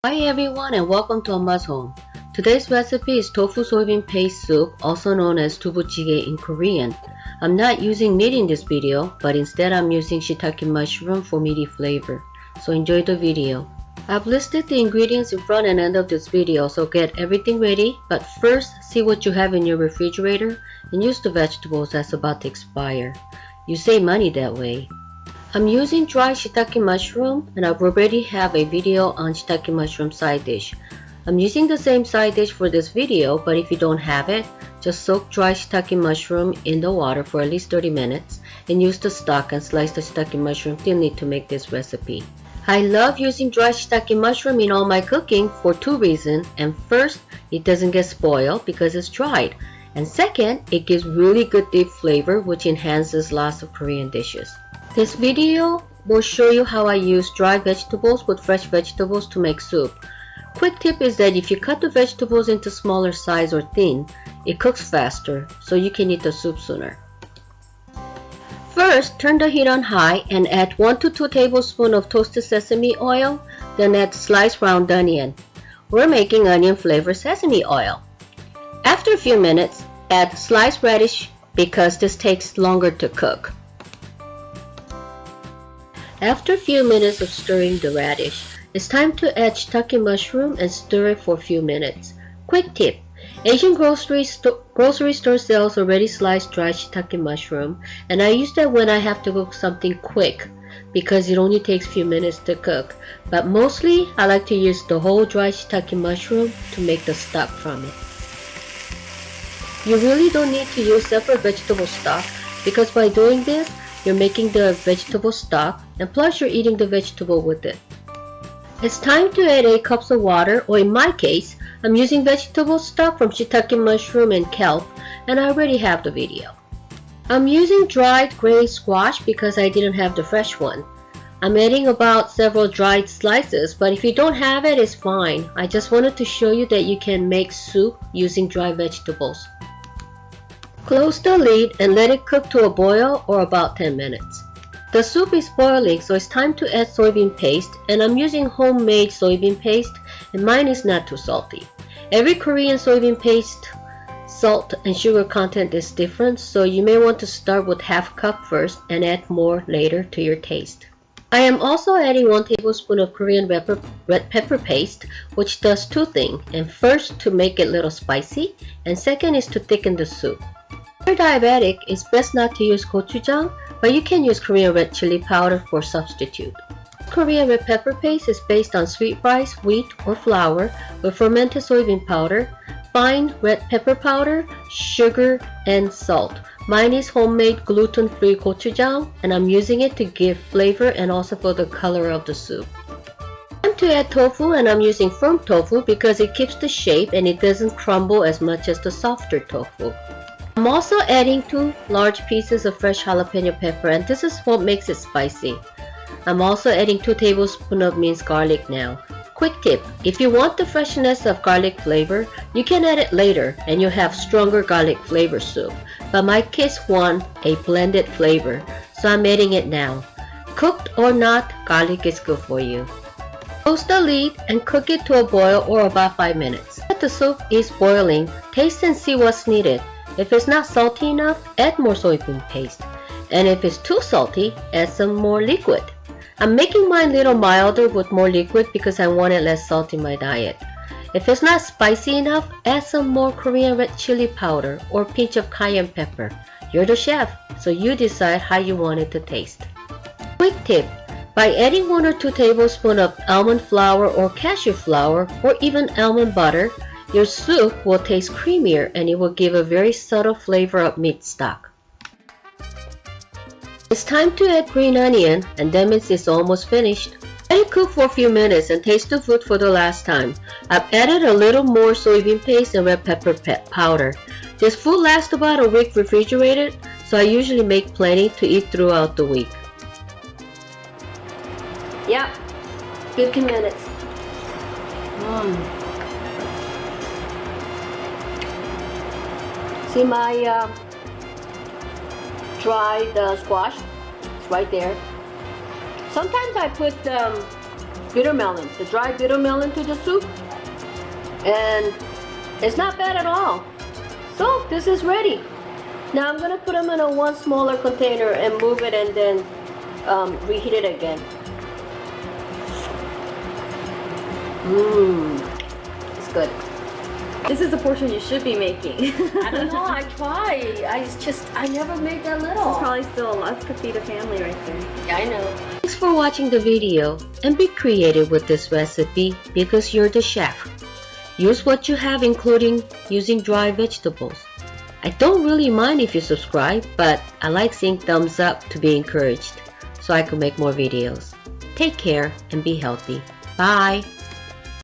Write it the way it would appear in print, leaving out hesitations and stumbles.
Hi everyone and welcome to Omma's home. Today's recipe is tofu soybean paste soup, also known as Tofu Jiigae in Korean. I'm not using meat in this video, but instead I'm using shiitake mushroom for meaty flavor. So enjoy the video. I've listed the ingredients in front and end of this video, so get everything ready, but first see what you have in your refrigerator and use the vegetables that's about to expire. You save money that way. I'm using dry shiitake mushroom and I already have a video on shiitake mushroom side dish. I'm using the same side dish for this video, but if you don't have it, just soak dry shiitake mushroom in the water for at least 30 minutes and use the stock and slice the shiitake mushroom thinly to make this recipe. I love using dry shiitake mushroom in all my cooking for two reasons, and first, it doesn't get spoiled because it's dried, and second, it gives really good deep flavor which enhances lots of Korean dishes. This video will show you how I use dry vegetables with fresh vegetables to make soup. Quick tip is that if you cut the vegetables into smaller size or thin, it cooks faster, so you can eat the soup sooner. First, turn the heat on high and add 1 to 2 tablespoons of toasted sesame oil, then add sliced round onion. We're making onion flavored sesame oil. After a few minutes, add sliced radish because this takes longer to cook. After a few minutes of stirring the radish, it's time to add shiitake mushroom and stir it for a few minutes. Quick tip: Asian grocery store sells already sliced dry shiitake mushroom, and I use that when I have to cook something quick because it only takes a few minutes to cook. But mostly, I like to use the whole dry shiitake mushroom to make the stock from it. You really don't need to use separate vegetable stock because by doing this, you're making the vegetable stock and plus you're eating the vegetable with it. It's time to add 8 cups of water, or in my case, I'm using vegetable stock from shiitake mushroom and kelp, and I already have the video. I'm using dried gray squash because I didn't have the fresh one. I'm adding about several dried slices, but if you don't have it, it's fine. I just wanted to show you that you can make soup using dry vegetables. Close the lid and let it cook to a boil or about 10 minutes. The soup is boiling, so it's time to add soybean paste, and I'm using homemade soybean paste and mine is not too salty. Every Korean soybean paste salt and sugar content is different, so you may want to start with half cup first and add more later to your taste. I am also adding 1 tablespoon of Korean red pepper paste, which does two things, and first to make it a little spicy, and second is to thicken the soup. If you're diabetic, it's best not to use gochujang, but you can use Korean red chili powder for substitute. Korean red pepper paste is based on sweet rice, wheat, or flour with fermented soybean powder, fine red pepper powder, sugar, and salt. Mine is homemade gluten-free gochujang, and I'm using it to give flavor and also for the color of the soup. Time to add tofu, and I'm using firm tofu because it keeps the shape and it doesn't crumble as much as the softer tofu. I'm also adding 2 large pieces of fresh jalapeno pepper, and this is what makes it spicy. I'm also adding 2 tablespoons of minced garlic now. Quick tip: if you want the freshness of garlic flavor, you can add it later and you'll have stronger garlic flavor soup. But my kids want a blended flavor, so I'm adding it now. Cooked or not, garlic is good for you. Close the lid and cook it to a boil or about 5 minutes. If the soup is boiling, taste and see what's needed. If it's not salty enough, add more soybean paste. And if it's too salty, add some more liquid. I'm making mine a little milder with more liquid because I wanted less salt in my diet. If it's not spicy enough, add some more Korean red chili powder or a pinch of cayenne pepper. You're the chef, so you decide how you want it to taste. Quick tip: by adding 1 or 2 tablespoons of almond flour or cashew flour or even almond butter, your soup will taste creamier and it will give a very subtle flavor of meat stock. It's time to add green onion, and that means it's almost finished. Let it cook for a few minutes and taste the food for the last time. I've added a little more soybean paste and red pepper powder. This food lasts about a week refrigerated, so I usually make plenty to eat throughout the week. Yep, 15 minutes. See my dried squash? It's right there. Sometimes I put bitter melon, the dry bitter melon to the soup. And it's not bad at all. So this is ready. Now I'm gonna put them in a one smaller container and move it and then reheat it again. It's good. This is the portion you should be making. I don't know, I try. I never made that little. This is probably still a lot to feed a family right there. Yeah, I know. Thanks for watching the video and be creative with this recipe because you're the chef. Use what you have, including using dry vegetables. I don't really mind if you subscribe, but I like seeing thumbs up to be encouraged so I can make more videos. Take care and be healthy. Bye!